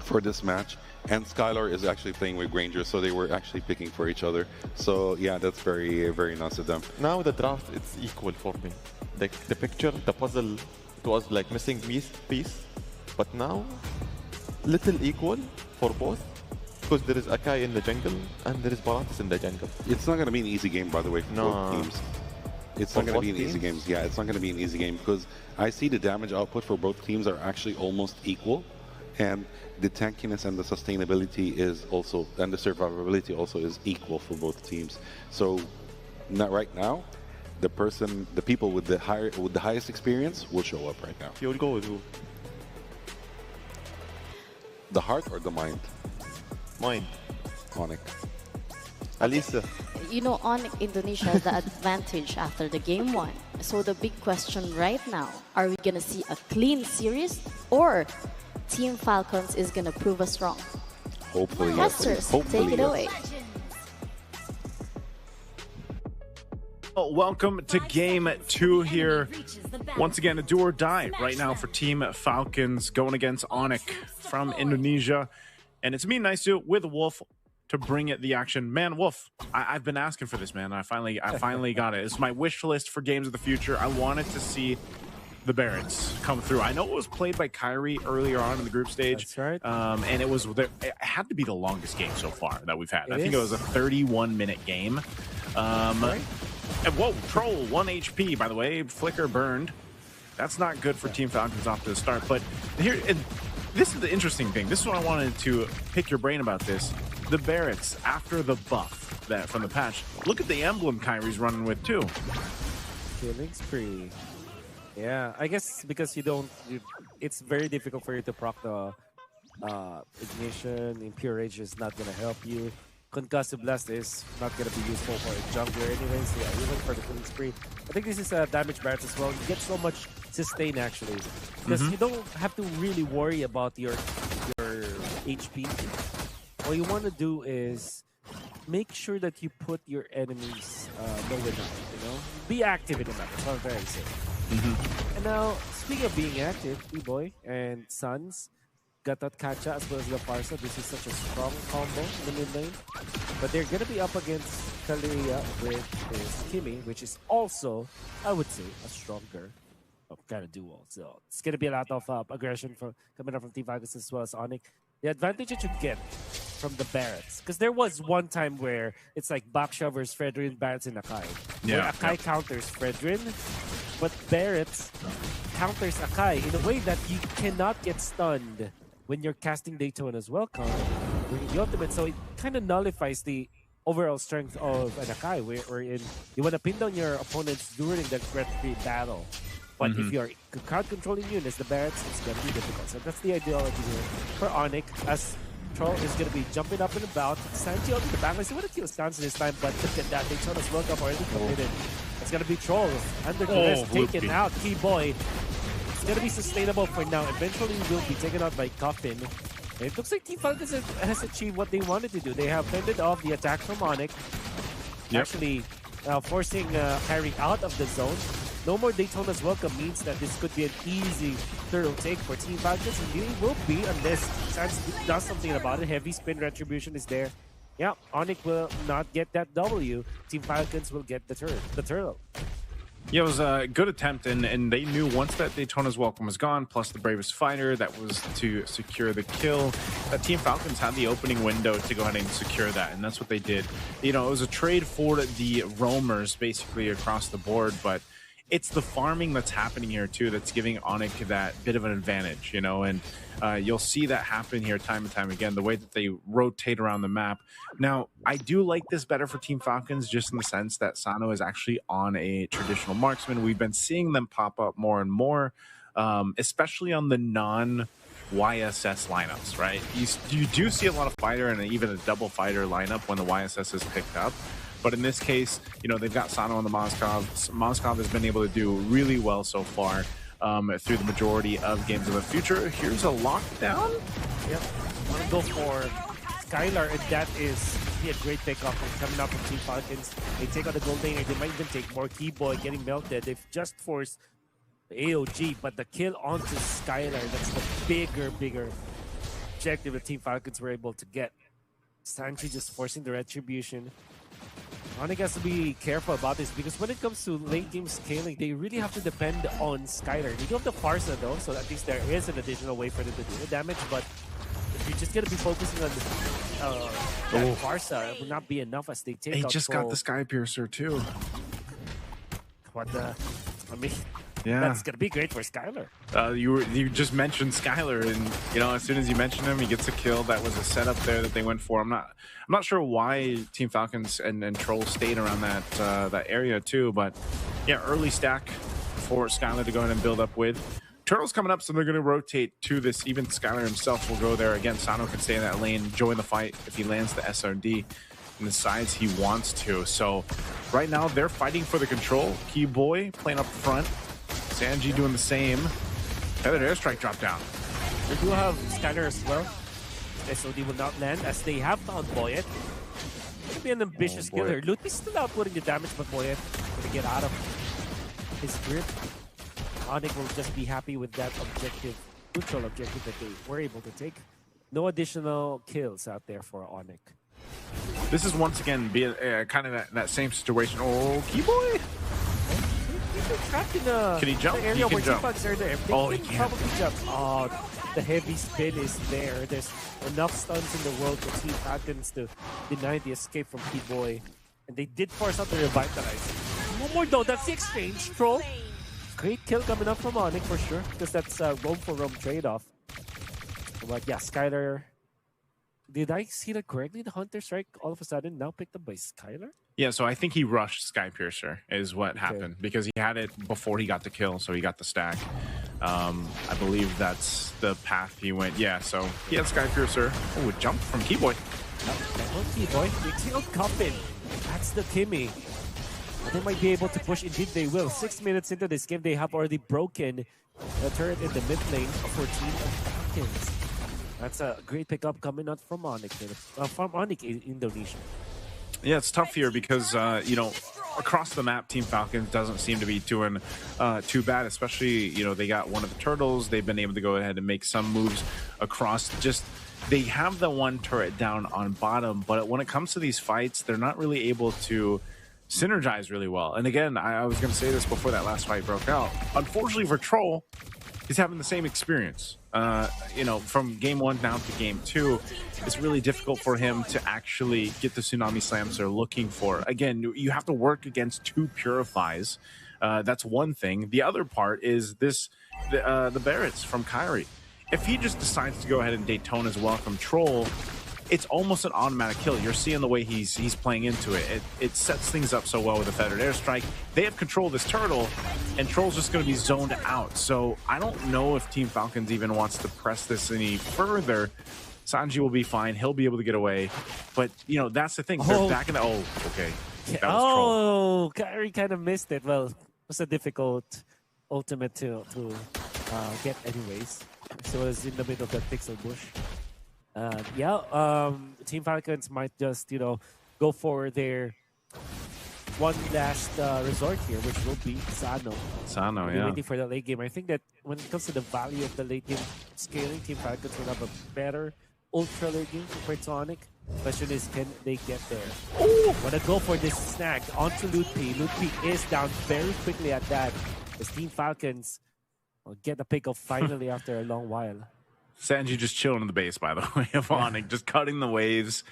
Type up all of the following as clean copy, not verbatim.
for this match. And Skylar is actually playing with Granger, so they were actually picking for each other. So yeah, that's very, very nice of them. Now the draft, it's equal for me. The picture, the puzzle, it was like missing piece. But now, little equal for both. Because there is Akai in the jungle, and there is Baratis in the jungle. It's not going to be an easy game, by the way, for both teams. It's not going to be an easy game. Yeah, it's not going to be an easy game because I see the damage output for both teams are actually almost equal. And the tankiness and the sustainability is also, and the survivability also is equal for both teams. So, not right now, the people with the highest experience will show up right now. You'll go with who? The heart or the mind? Mind. Onic. Alisa. You know, Onic Indonesia has the advantage after the game one. So the big question right now, are we going to see a clean series or Team Falcons is going to prove us wrong? Hopefully, yes. Testers, Hopefully, take it yes. away. Welcome to game 2 here. Once again, a do or die right now for Team Falcons going against Onic from Indonesia. And it's me and Nice with Wolf to bring it the action. Man, Wolf, I've been asking for this, man. I finally got it. It's my wish list for games of the future. I wanted to see the Barretts come through. I know it was played by Kyrie earlier on in the group stage. That's right. And it had to be the longest game so far that we've had. I think it was a 31-minute game. Right. And whoa, Troll, 1 HP, by the way. Flicker burned. That's not good for Team Falcons off to the start. But here, and this is the interesting thing. This is what I wanted to pick your brain about this. The Barretts, after the buff from the patch, look at the emblem Kyrie's running with, too. Killing spree. Yeah, I guess because it's very difficult for you to proc the Ignition. Impure Rage is not going to help you. Concussive Blast is not going to be useful for a jungler anyway, so yeah, even for the killing spree. I think this is a damage Barretts as well. You get so much sustain actually, because you don't have to really worry about your HP. What you want to do is make sure that you put your enemies low enough, you know? Be active in the map, that's what I'm trying to say. And now, speaking of being active, B-Boy and Sons got that Kacha as well as the Farsa. This is such a strong combo in the mid lane. But they're going to be up against Kaleria with his Kimi, which is also, I would say, a stronger kind of duo. So it's going to be a lot of aggression coming up from Team Bagus as well as Onic. The advantage that you get from the Barretts, because there was one time where it's like Baksha versus Fredrin, Barretts, and Akai. Where Akai counters Fredrin, but Barretts counters Akai in a way that you cannot get stunned when you're casting Daytona's Welcome during the ultimate. So it kind of nullifies the overall strength of an Akai, wherein you want to pin down your opponents during the threat-free battle. But if you're crowd controlling units, the Barretts, it's going to be difficult. So that's the ideology here for Onic, as Troll is going to be jumping up and about. Sanji up in the back. Let's see what the kill stance this time, but look at that. Daytona's Welcome already committed. It's going to be Troll under duress, taken out. Key Boy. It's going to be sustainable for now. Eventually will be taken out by Coffin. And it looks like Team Falcons has achieved what they wanted to do. They have fended off the attack from Onic. Actually forcing Kyrie out of the zone. No more Daytona's Welcome means that this could be an easy thorough take for Team Bagus. And it will be unless Sans does something about it. Heavy spin retribution is there. Yeah, Onic will not get that W. Team Falcons will get the turtle. Yeah, it was a good attempt, and they knew once that Daytona's Welcome was gone, plus the bravest fighter that was to secure the kill, that Team Falcons had the opening window to go ahead and secure that, and that's what they did. You know, it was a trade for the roamers basically across the board, but it's the farming that's happening here too that's giving Onic that bit of an advantage, you know, and you'll see that happen here time and time again, the way that they rotate around the map. Now, I do like this better for Team Falcons just in the sense that Sano is actually on a traditional marksman. We've been seeing them pop up more and more, especially on the non-YSS lineups, right? You do see a lot of fighter and even a double fighter lineup when the YSS is picked up. But in this case, you know, they've got Sano on the Moskov. Moskov has been able to do really well so far through the majority of games of the future. Here's a lockdown. Yep. Want to go for Skylar, and that is a great takeoff coming up from Team Falcons. They take out the gold lane, they might even take more. Keyboy getting melted. They've just forced the AOG, but the kill onto Skylar, that's the bigger objective that Team Falcons were able to get. Sanji just forcing the retribution. Onic has to be careful about this because when it comes to late game scaling, they really have to depend on Skylar. They do have the Farsa though, so at least there is an additional way for them to do the damage, but if you're just going to be focusing on that Farsa, it will not be enough as they take He out just got the Sky Piercer too. What the... I mean... Yeah, that's gonna be great for Skylar. You just mentioned Skylar, and you know, as soon as you mentioned him, he gets a kill. That was a setup there that they went for. I'm not sure why Team Falcons and Troll stayed around that area too, but yeah, early stack for Skylar to go ahead and build up with. Turtle's coming up, so they're going to rotate to this. Even Skylar himself will go there again. Sano can stay in that lane, join the fight if he lands the SRD and decides he wants to. So right now they're fighting for the control. Key Boy playing up front. Sanji doing the same. Feathered airstrike drop down. They do have Skylar as well. SOD will not land as they have found Boyet. Could be an ambitious killer. Luthi's still outputting the damage, but Boyet gonna get out of his grip. Onic will just be happy with that objective, neutral objective that they were able to take. No additional kills out there for Onic. This is once again kind of that same situation. Oh, Key Boy! Trapped in a can he jump? area He can where jump. Team Falcons are there. Oh, he can can. probably jump. Oh, the heavy spin is there. There's enough stuns in the world for Team Falcons to deny the escape from P-Boy. And they did force out the revitalize. No more though, that's the exchange. Troll. Great kill coming up from Onic for sure, because that's a roam for roam trade-off. But yeah, Skylar. Did I see that correctly? The Hunter Strike all of a sudden now picked up by Skylar? Yeah, so I think he rushed Sky Piercer is what happened because he had it before he got the kill, so he got the stack. I believe that's the path he went. Yeah, so he had Sky Piercer. Oh, a jump from Keyboy. Keyboy, mixing out Coffin. That's the Kimmy. They might be able to push. Indeed, they will. 6 minutes into this game, they have already broken the turret in the mid lane for Team Falcons. That's a great pickup coming out from Onic, in Indonesia. Yeah, it's tough here because, you know, across the map, Team Falcons doesn't seem to be doing too bad, especially, you know, they got one of the turtles. They've been able to go ahead and make some moves across. Just, they have the one turret down on bottom, but when it comes to these fights, they're not really able to synergize really well. And again, I was going to say this before that last fight broke out. Unfortunately for Troll, he's having the same experience. You know, from game 1 down to game 2, it's really difficult for him to actually get the tsunami slams they're looking for. Again, you have to work against 2 purifies. That's one thing. The other part is this, the Barretts from Kyrie. If he just decides to go ahead and Daytona's welcome Troll, it's almost an automatic kill. You're seeing the way he's playing into it. It sets things up so well with a feathered airstrike. They have control of this turtle, and Troll's just going to be zoned out. So I don't know if Team Falcons even wants to press this any further. Sanji will be fine. He'll be able to get away. But, you know, that's the thing. They're back in the... Oh, okay. That was Troll. Kyrie kind of missed it. Well, it was a difficult ultimate to get anyways. So it was in the middle of that pixel bush. Team Falcons might just, you know, go for their one last resort here, which will be Sano. Sano, yeah. Waiting for the late game. I think that when it comes to the value of the late game scaling, Team Falcons will have a better ultra late game compared to Onic. Question is, can they get there? Wanna go for this snag onto Lutpi. Lutpi is down very quickly at that. As Team Falcons will get the pick-up finally after a long while. Sanji just chilling in the base, by the way, of Onic, just cutting the waves.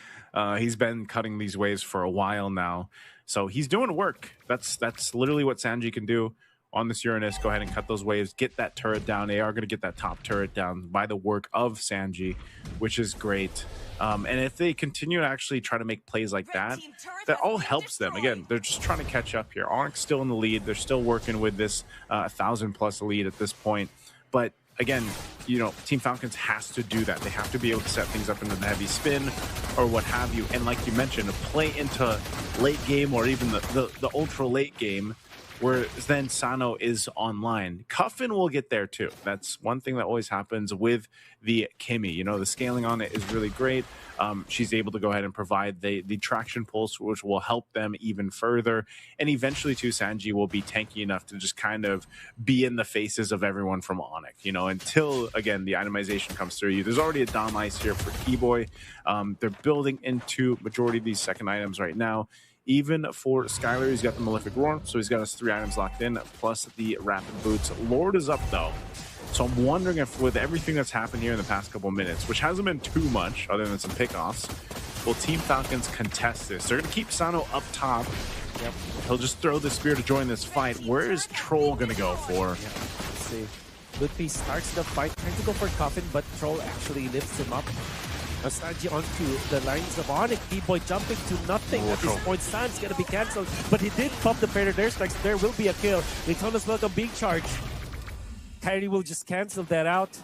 He's been cutting these waves for a while now. So he's doing work. That's literally what Sanji can do on this Uranus. Go ahead and cut those waves, get that turret down. They are going to get that top turret down by the work of Sanji, which is great. And if they continue to actually try to make plays like that, that all helps them. Again, they're just trying to catch up here. Onic's still in the lead. They're still working with this 1,000+ lead at this point. But again, you know, Team Falcons has to do that. They have to be able to set things up into the heavy spin or what have you. And like you mentioned, play into late game or even the ultra late game where then Sano is online. Cuffin will get there too. That's one thing that always happens with the Kimmy. You know, the scaling on it is really great. She's able to go ahead and provide the traction pulse, which will help them even further. And eventually, too, Sanji will be tanky enough to just kind of be in the faces of everyone from Onic, you know, until, again, the itemization comes through you. There's already a Dom Ice here for Keyboy. They're building into majority of these second items right now. Even for Skylar, he's got the Malefic Roar, so he's got his 3 items locked in, plus the Rapid Boots. Lord is up, though. So I'm wondering if with everything that's happened here in the past couple minutes, which hasn't been too much other than some pickoffs, will Team Falcons contest this? They're going to keep Sano up top. Yep. He'll just throw the spear to join this fight. Where is Troll going to go for? Yeah. Let's see. Ludpi starts the fight, trying to go for Coffin, but Troll actually lifts him up. Sanji onto the lines of Onic. Keyboy jumping to nothing at this point. San's gonna be cancelled, but he did pop the Predator airstrikes. There will be a kill. Daytona's welcome being charged. Kyrie will just cancel that out.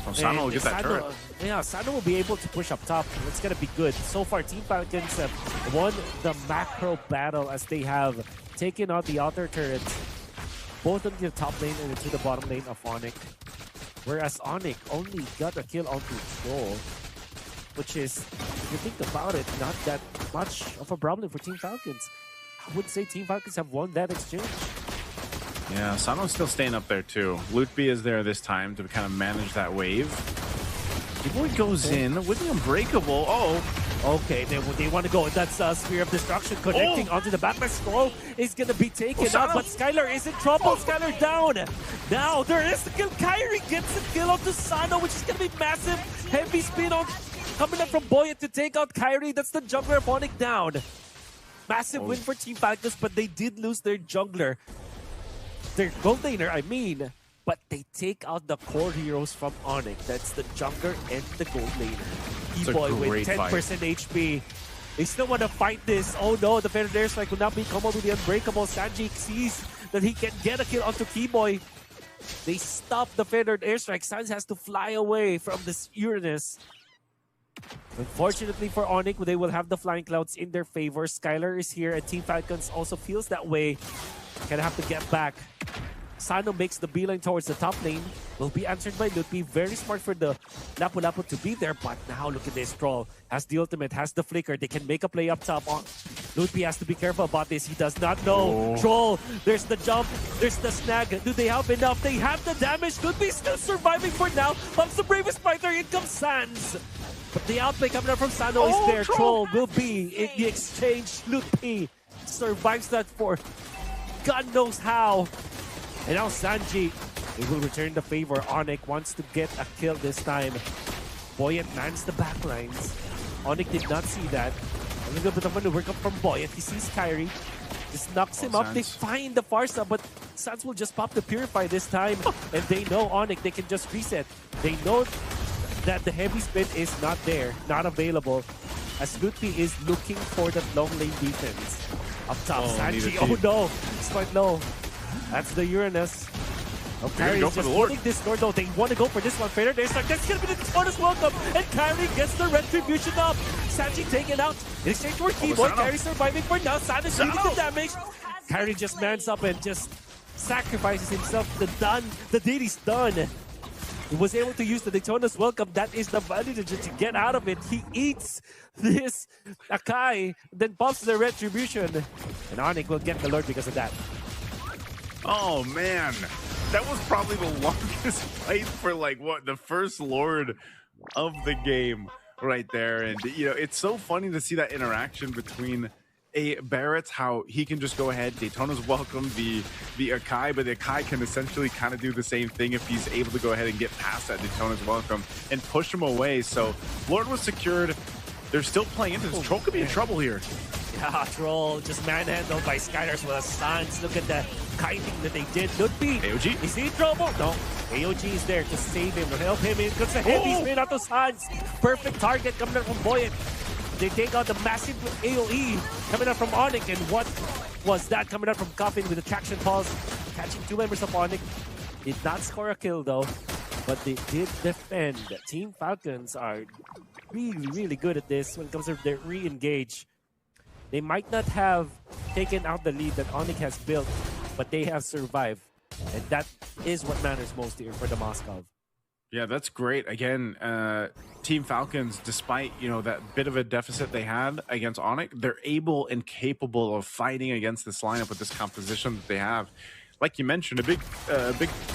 Oh, Sano will get that turret. Yeah, Sano will be able to push up top. It's gonna be good. So far, Team Falcons have won the macro battle as they have taken out the outer turrets, both into the top lane and into the bottom lane of Onic. Whereas Onic only got a kill onto Troll, which is, if you think about it, not that much of a problem for Team Falcons. I would say Team Falcons have won that exchange. Yeah, Sano's still staying up there too. Lutby is there this time to kind of manage that wave. Keyboy goes in with the Unbreakable. Okay, they want to go. That's Sphere of Destruction connecting onto the back. Scroll is going to be taken out, but Skylar is in trouble. Skylar down. Now there is the kill. Kyrie gets the kill onto Sano, which is going to be massive. Heavy spin on coming up from Boyet to take out Kyrie. That's the jungler of Onic down. Massive win for Team Falcons, but they did lose their jungler. Their gold laner, I mean. But they take out the core heroes from Onic. That's the jungler and the gold laner. Keyboy with 10% HP. They still want to fight this. Oh no, the Predator airstrike will not be combo with the Unbreakable. Sanji sees that he can get a kill onto Keyboy. They stop the Predator airstrike. Sans has to fly away from this Uranus. Unfortunately for Onic, they will have the flying clouds in their favor. Skylar is here and Team Falcons also feels that way. Gonna have to get back. Sano makes the beeline towards the top lane. Will be answered by Lutpi. Very smart for the Lapu-Lapu to be there. But now look at this. Troll has the ultimate, has the flicker. They can make a play up top. Lutpi has to be careful about this. He does not know. Troll, there's the jump. There's the snag. Do they have enough? They have the damage. Lutpi still surviving for now. Bumps the bravest fighter. In comes Sans. But the outplay coming up from Sano is there. Troll will be in the exchange. Lutpi survives that for God knows how. And now Sanji, he will return the favor. Onic wants to get a kill this time. Boyet mans the backlines. Onic did not see that. A little bit of maneuver come from Boyet. He sees Kyrie. Just knocks him up. They find the Farsa, but Sans will just pop the Purify this time. And they know Onic, they can just reset. They know that the heavy spin is not there, not available. As Lutpi is looking for that long lane defense. Up top, Sanji. Oh no, it's quite low. That's the Uranus. Oh, Kyrie is just holding this door though. They want to go for this one. Fader, there's like, that's gonna be the bonus welcome. And Kyrie gets the retribution up. Sanji taken out. In exchange for Keyboy, Kyrie surviving for now. Sano shooting the damage. Kyrie just mans up and just sacrifices himself. The deed is done. He was able to use the Daytona's welcome. That is the value to get out of it. He eats this Akai, then pops the retribution. And Onic will get the Lord because of that. Oh man, that was probably the longest fight for like what, the first Lord of the game right there. And you know, it's so funny to see that interaction between a Barrett, how he can just go ahead, Daytona's welcome the Akai, but the Akai can essentially kind of do the same thing if he's able to go ahead and get past that Daytona's welcome and push him away. So Lord was secured. They're still playing into this. Troll could be in trouble here. Yeah, Troll just manhandled by Skylar as well as Sans. Look at that kiting that they did. Lutpi, AOG. Is he in trouble? No. AOG is there to save him, to help him. It's a heavy spin out to Sans. Perfect target coming out from Boyet. They take out the massive AoE coming out from Onic. And what was that coming out from Coffin with the traction pulse? Catching 2 members of Onic. Did not score a kill though, but they did defend. Team Falcons are really, really good at this when it comes to their re-engage. They might not have taken out the lead that Onic has built, but they have survived. And that is what matters most here for the Moscow. Yeah, that's great. Again, Team Falcons, despite, you know, that bit of a deficit they had against Onic, they're able and capable of fighting against this lineup with this composition that they have. Like you mentioned, a big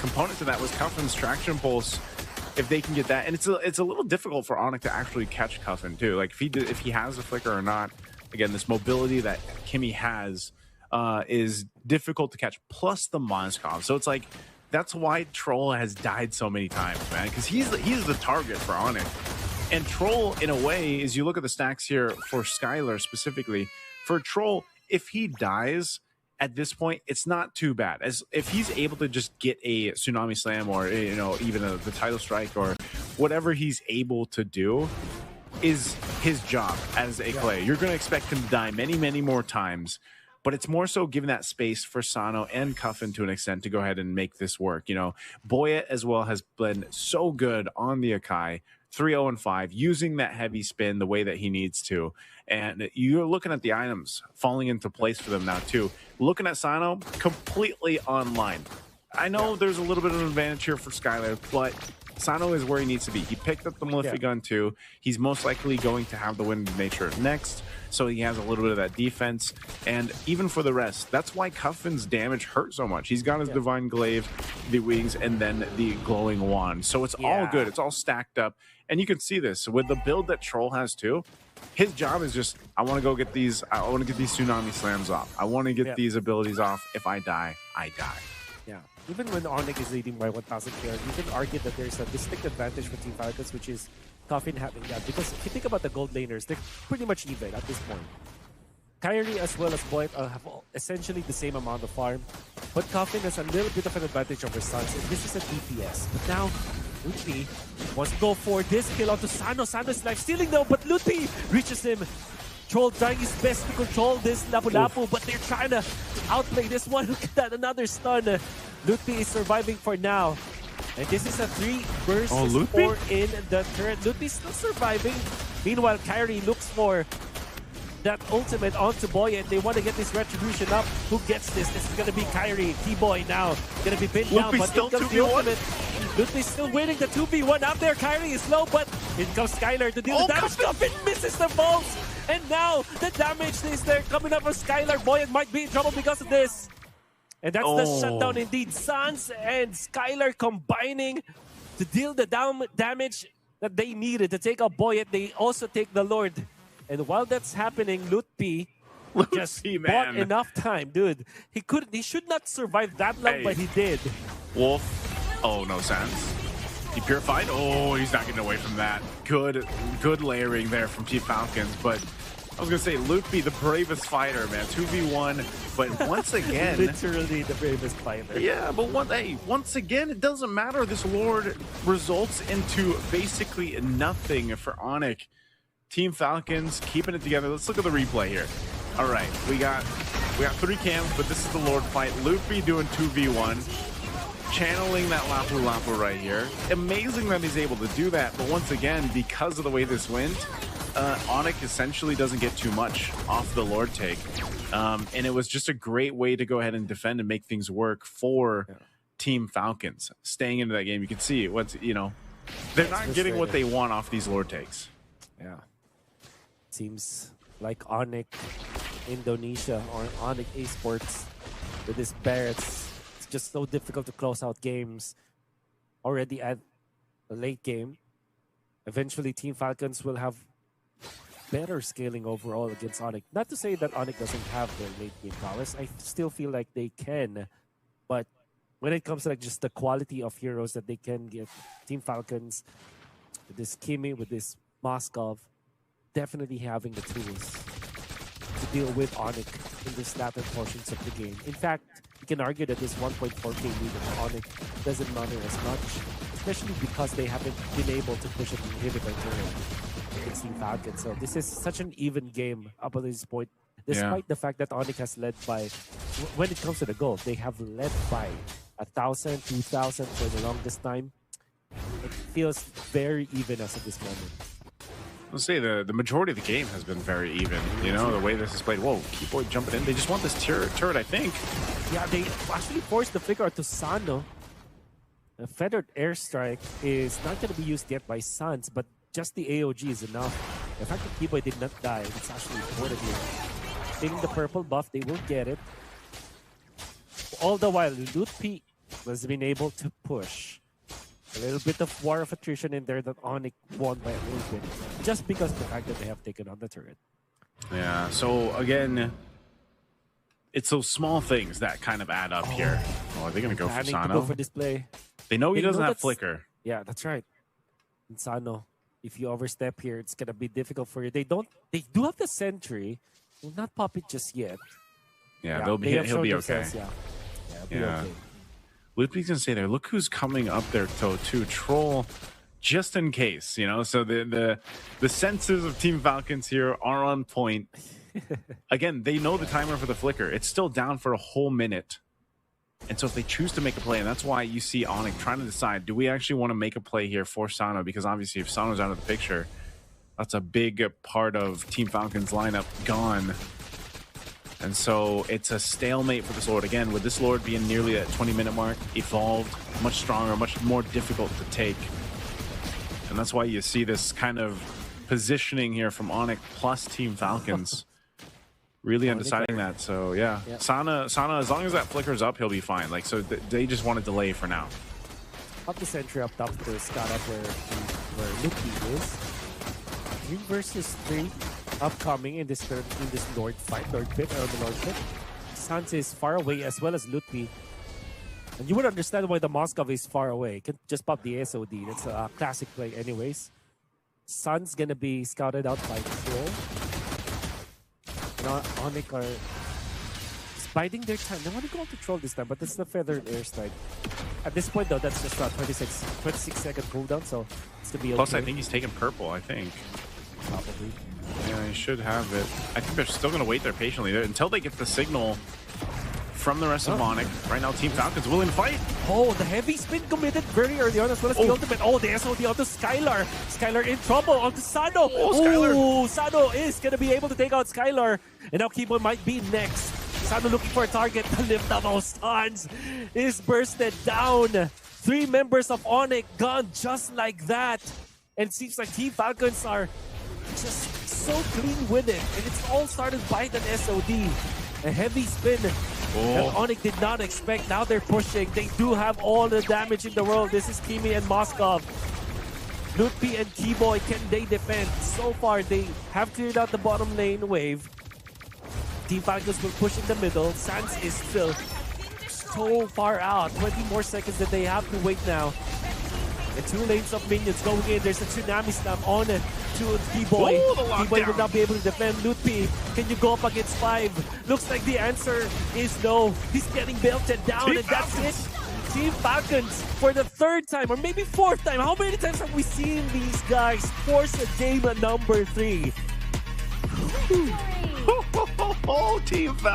component to that was Cuffin's traction pulse. If they can get that, and it's a little difficult for Onic to actually catch Cuffin too. Like if he has a flicker or not. Again, this mobility that Kimmy has is difficult to catch. Plus the Moskov, so it's like that's why Troll has died so many times, man. Because he's the target for Onic, and Troll in a way is you look at the stacks here for Skylar specifically. For Troll, if he dies at this point, it's not too bad. As if he's able to just get a Tsunami Slam or, you know, even the title strike or whatever he's able to do is his job as a player. You're going to expect him to die many, many more times, but it's more so giving that space for Sano and Cuffin to an extent to go ahead and make this work. You know, Boya as well has been so good on the Akai, 3-0-5, using that heavy spin the way that he needs to. And you're looking at the items falling into place for them now too. Looking at Sano, completely online. I know there's a little bit of an advantage here for Skylar, but Sano is where he needs to be. He picked up the Mlbb gun too. He's most likely going to have the wind of nature next, so he has a little bit of that defense. And even for the rest, that's why Cuffin's damage hurt so much. He's got his Divine Glaive, the wings, and then the glowing wand. So it's all good. It's all stacked up. And you can see this with the build that Troll has too. His job is just, I want to go get these, I want to get these Tsunami Slams off. I want to get these abilities off. If I die, I die. Yeah. Even when Onic is leading by 1,000 KR, you can argue that there's a distinct advantage for Team Falcons, which is Cuffin having that. Because if you think about the gold laners, they're pretty much even at this point. Kyrie as well as Boyd have essentially the same amount of farm, but Cuffin has a little bit of an advantage over Suns, and this is a DPS. But now, Lutpi wants to go for this kill onto Sano. Sano's life stealing though, but Lutpi reaches him. Troll trying his best to control this Lapu-Lapu, but they're trying to outplay this one. Look at that, another stun. Lutpi is surviving for now. And this is a 3 versus 4 in the turret. Lutpi's still surviving. Meanwhile, Kyrie looks for that ultimate onto Boy, and they want to get this retribution up. Who gets this? This is going to be Kyrie. T-Boy now going to be pinned down, but in comes the ultimate. Lutpi's still winning the 2v1 out there. Kyrie is low, but in comes Skylar to deal with damage. Cuffin misses the bolts, and now the damage is there coming up from Skylar. Boy, might be in trouble because of this. And that's the shutdown indeed. Sans and Skylar combining to deal the damage that they needed to take out Boyet. They also take the Lord. And while that's happening, Lutpi just bought enough time, dude. He should not survive that long, but he did. Wolf. Oh, no Sans. He purified. Oh, he's not getting away from that. Good layering there from Team Falcons, but I was going to say, Lutpi, the bravest fighter, man. 2v1, but once again... Literally the bravest fighter. Yeah, but once again, it doesn't matter. This Lord results into basically nothing for Onic. Team Falcons keeping it together. Let's look at the replay here. All right, we got 3 cams, but this is the Lord fight. Lutpi doing 2v1. Channeling that Lapu-Lapu right here. Amazing that he's able to do that, but once again, because of the way this went, Onic essentially doesn't get too much off the Lord take. And it was just a great way to go ahead and defend and make things work for Team Falcons. Staying into that game, you can see they're not getting what they want off these Lord takes. Yeah. Seems like Onic Indonesia or Onic Esports with this Barretts, it's just so difficult to close out games already at the late game. Eventually, Team Falcons will have better scaling overall against Onic. Not to say that Onic doesn't have their late game prowess. I still feel like they can. But when it comes to just the quality of heroes that they can give, Team Falcons, with this Kimmy, with this Moskov, definitely having the tools to deal with Onic in this latter portions of the game. In fact, you can argue that this 1.4k lead of Onic doesn't matter as much, especially because they haven't been able to push an inhibitor turret against Team Falcons. So this is such an even game up at this point, despite the fact that Onic has led by, when it comes to the goal, they have led by 1,000, 2,000 for the longest time. It feels very even as of this moment. I'll say the majority of the game has been very even. You know, the way this is played. Whoa, Keyboard jumping in. They just want this turret, I think. Yeah, they actually forced the flicker to Sano. A feathered airstrike is not going to be used yet by Suns, but just the AOG is enough. The fact that Keyboy did not die, it's actually important here. Taking the purple buff, they will get it. All the while, Lutpi has been able to push. A little bit of war of attrition in there that Onic won by a little bit, just because of the fact that they have taken on the turret. Yeah, so again, it's those small things that kind of add up here. Oh, are they going to go for Sano? To go for display. They know he doesn't have flicker. Yeah, that's right. And Sano, if you overstep here, it's going to be difficult for you. They do have the sentry. Will not pop it just yet. Yeah, he'll be okay. Yeah. Lutpi's gonna stay there. Look who's coming up there, too. Troll, just in case, you know. So the senses of Team Falcons here are on point. Again, they know the timer for the flicker. It's still down for a whole minute. And so if they choose to make a play, and that's why you see Onic trying to decide, do we actually want to make a play here for Sano? Because obviously if Sano's out of the picture, that's a big part of Team Falcons lineup gone. And so it's a stalemate for this Lord. Again, with this Lord being nearly at 20-minute mark, evolved, much stronger, much more difficult to take. And that's why you see this kind of positioning here from Onic plus Team Falcons. Really undeciding that. So yeah, Sana, as long as that flicker's up, he'll be fine. Like, so they just want to delay for now. Up the sentry up top to Scott up where Luki is. 3 versus 3 upcoming in this Lord fight, Lord pit or the Lord pit. Sans is far away as well as Lutpi. And you would understand why the Moskov is far away. Can just pop the SOD. That's a classic play anyways. Sun's gonna be scouted out by Troll. Onic are just biding their time. They want to go to Troll this time, but that's the feathered airstrike. At this point though, that's just a 26 second cooldown, so it's gonna be okay. Plus I think he's taking purple, I think. Probably. Yeah, he should have it. I think they're still gonna wait there patiently until they get the signal from the rest of Onic. Right now, Team Falcons willing to fight. Oh, the heavy spin committed very early on as well as the ultimate. Oh, the SOD onto Skylar. Skylar in trouble onto Sano. Oh, Sano is going to be able to take out Skylar. And now Keyboy might be next. Sano looking for a target. The lift of those stuns is bursted down. 3 members of Onic gone just like that. And it seems like Team Falcons are just so clean with it. And it's all started by the SOD. A heavy spin that Onic did not expect. Now they're pushing. They do have all the damage in the world. This is Kimi and Moskov. Lutpi and Keyboy, can they defend? So far, they have cleared out the bottom lane wave. Team Falcons will push in the middle. Sans is still so far out. 20 more seconds that they have to wait now. And 2 lanes of minions going in. There's a tsunami slam on it to Keyboy. Keyboy will not be able to defend. Lutpi, can you go up against 5? Looks like the answer is no. He's getting belted down, and that's it. Team Falcons for the 3rd time, or maybe 4th time. How many times have we seen these guys force a game at number 3? Team Falcons.